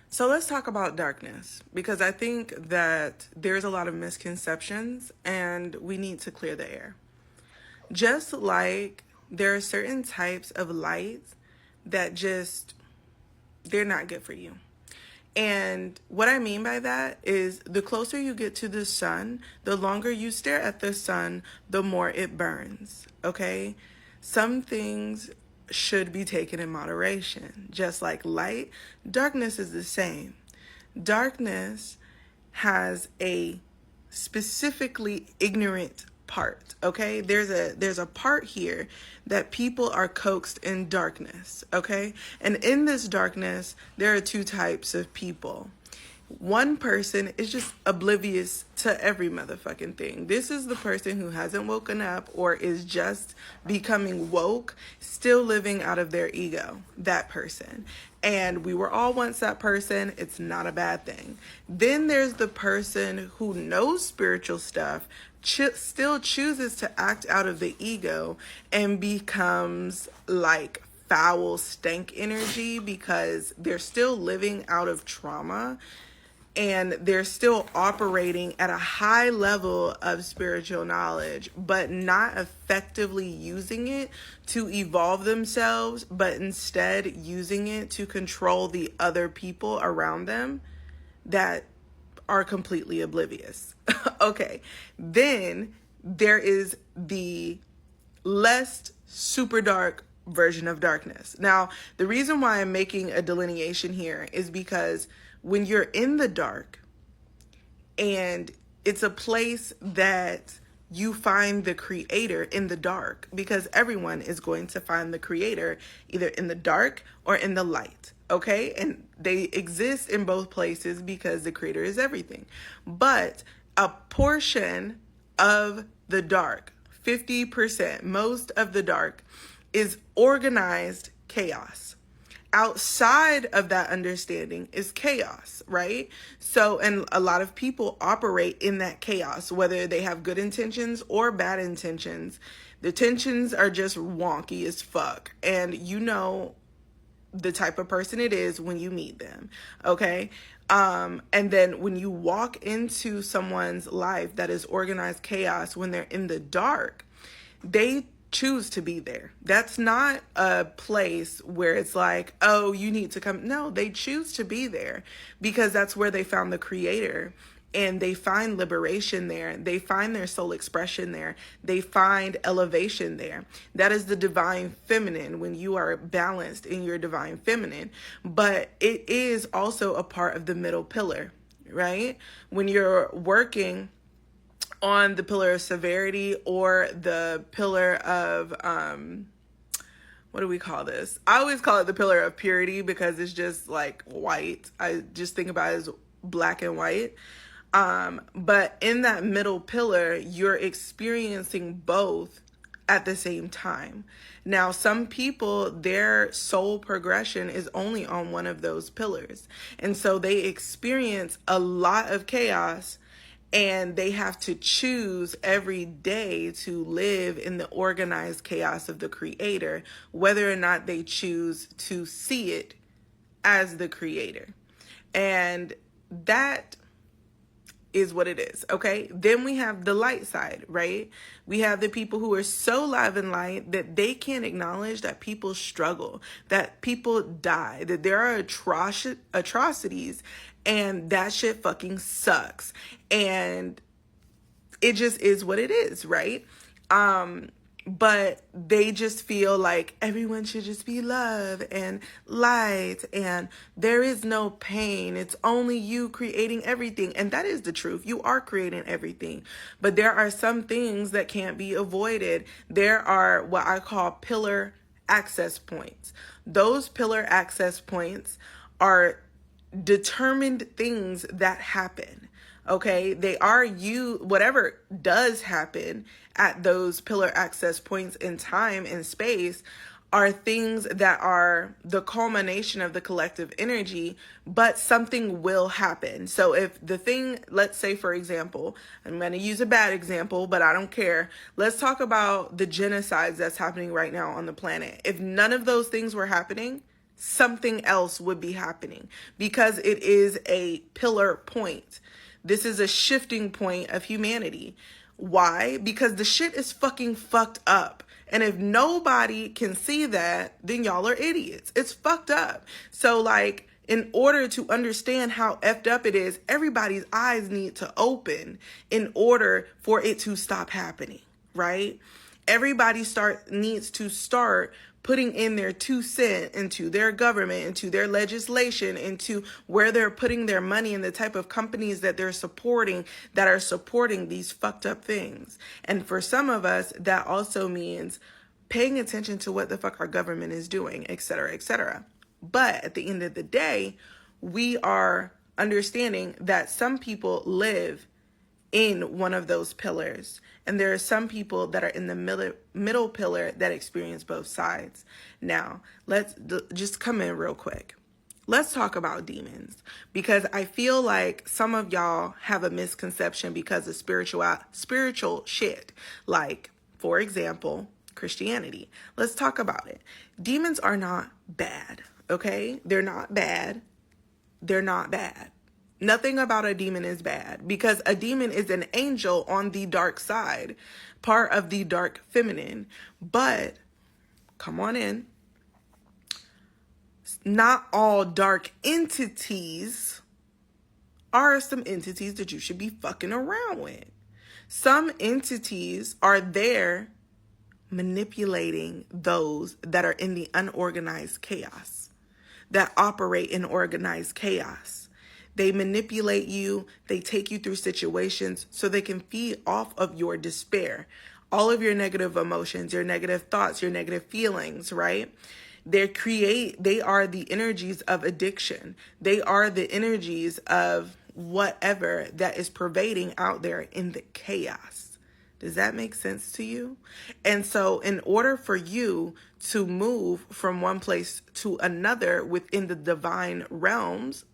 So let's talk about darkness, because I think that there's a lot of misconceptions and we need to clear the air. Just like there are certain types of lights that they're not good for you. And what I mean by that is the closer you get to the sun, the longer you stare at the sun, the more it burns, okay? Some things should be taken in moderation. Just like light, darkness is the same. Darkness has a specifically ignorant part, okay? There's a part here that people are coaxed in darkness, okay? And in this darkness, there are two types of people. One person is just oblivious to every motherfucking thing. This is the person who hasn't woken up or is just becoming woke, still living out of their ego. That person. And we were all once that person. It's not a bad thing. Then there's the person who knows spiritual stuff, still chooses to act out of the ego and becomes like foul stank energy because they're still living out of trauma. And they're still operating at a high level of spiritual knowledge, but not effectively using it to evolve themselves, but instead using it to control the other people around them that are completely oblivious. Okay, then there is the less super dark version of darkness. Now, the reason why I'm making a delineation here is because when you're in the dark and it's a place that you find the creator in the dark, because everyone is going to find the creator either in the dark or in the light, okay? And they exist in both places because the creator is everything. But a portion of the dark, 50%, most of the dark, is organized chaos. Outside of that understanding is chaos, right? So, and a lot of people operate in that chaos, whether they have good intentions or bad intentions. The intentions are just wonky as fuck. And you know the type of person it is when you meet them, okay? And then when you walk into someone's life that is organized chaos, when they're in the dark, they choose to be there. That's not a place where it's like, oh, you need to come. No, they choose to be there because that's where they found the creator, and they find liberation there. They find their soul expression there. They find elevation there. That is the divine feminine, when you are balanced in your divine feminine. But it is also a part of the middle pillar, right? When you're working on the pillar of severity or the pillar of, what do we call this? I always call it the pillar of purity because it's just like white. I just think about it as black and white. But in that middle pillar, you're experiencing both at the same time. Now, some people, their soul progression is only on one of those pillars. And so they experience a lot of chaos, and they have to choose every day to live in the organized chaos of the creator, whether or not they choose to see it as the creator. And that is what it is, okay? Then we have the light side, right? We have the people who are so live and light that they can't acknowledge that people struggle, that people die, that there are atrocities, and that shit fucking sucks. And it just is what it is, right? But they just feel like everyone should just be love and light and there is no pain. It's only you creating everything. And that is the truth. You are creating everything. But there are some things that can't be avoided. There are what I call pillar access points. Those pillar access points are determined things that happen. Okay, they are whatever does happen at those pillar access points in time and space are things that are the culmination of the collective energy, but something will happen. So if the thing, let's say, for example, I'm going to use a bad example, but I don't care. Let's talk about the genocides that's happening right now on the planet. If none of those things were happening, something else would be happening, because it is a pillar point. This is a shifting point of humanity. Why? Because the shit is fucking fucked up. And if nobody can see that, then y'all are idiots. It's fucked up. So like, in order to understand how effed up it is, everybody's eyes need to open in order for it to stop happening, right? Everybody needs to start putting in their 2 cents into their government, into their legislation, into where they're putting their money and the type of companies that they're supporting that are supporting these fucked up things. And for some of us, that also means paying attention to what the fuck our government is doing, et cetera, et cetera. But at the end of the day, we are understanding that some people live in one of those pillars. And there are some people that are in the middle pillar that experience both sides. Now, let's just come in real quick. Let's talk about demons, because I feel like some of y'all have a misconception because of spiritual shit. Like, for example, Christianity. Let's talk about it. Demons are not bad, okay? They're not bad. They're not bad. Nothing about a demon is bad, because a demon is an angel on the dark side, part of the dark feminine. But come on in. Not all dark entities are some entities that you should be fucking around with. Some entities are there manipulating those that are in the unorganized chaos, that operate in organized chaos. They manipulate you. They take you through situations so they can feed off of your despair, all of your negative emotions, your negative thoughts, your negative feelings, right? They are the energies of addiction. They are the energies of whatever that is pervading out there in the chaos. Does that make sense to you? And so in order for you to move from one place to another within the divine realms,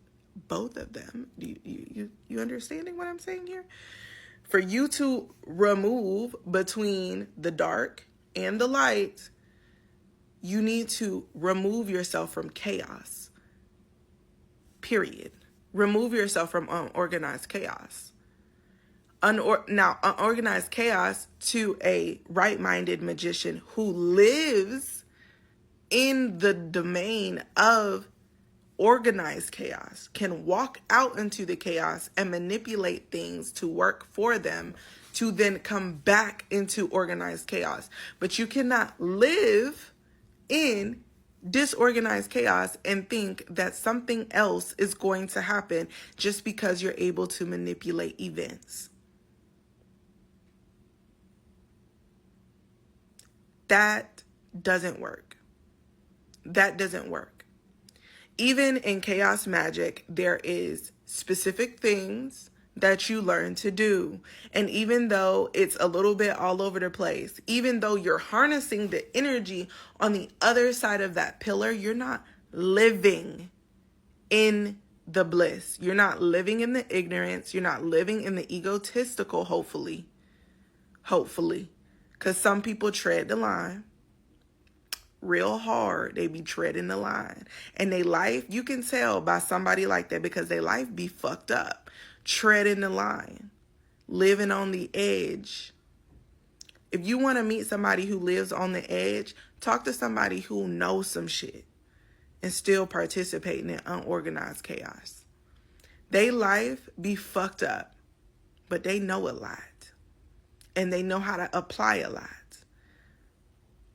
both of them, you understanding what I'm saying here? For you to remove between the dark and the light, you need to remove yourself from chaos. Period. Remove yourself from unorganized chaos. Unorganized chaos to a right-minded magician who lives in the domain of organized chaos can walk out into the chaos and manipulate things to work for them to then come back into organized chaos. But you cannot live in disorganized chaos and think that something else is going to happen just because you're able to manipulate events. That doesn't work. That doesn't work. Even in chaos magic, there is specific things that you learn to do. And even though it's a little bit all over the place, even though you're harnessing the energy on the other side of that pillar, you're not living in the bliss. You're not living in the ignorance. You're not living in the egotistical, hopefully. Because some people tread the line real hard. They be treading the line. And they life, you can tell by somebody like that because they life be fucked up. Treading the line. Living on the edge. If you want to meet somebody who lives on the edge, talk to somebody who knows some shit and still participating in unorganized chaos. They life be fucked up, but they know a lot. And they know how to apply a lot.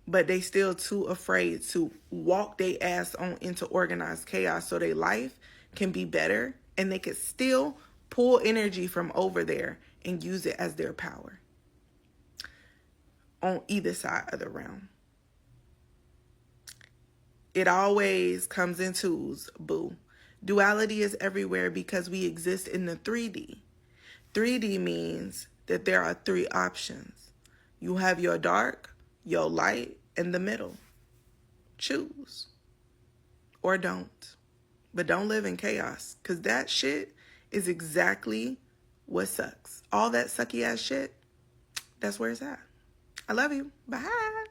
But they still too afraid to walk their ass on into organized chaos so their life can be better and they can still pull energy from over there and use it as their power on either side of the realm. It always comes in twos, boo. Duality is everywhere because we exist in the 3D. 3D means that there are 3 options. You have your dark, your light, and the middle. Choose. Or don't. But don't live in chaos. Because that shit is exactly what sucks. All that sucky ass shit, that's where it's at. I love you. Bye.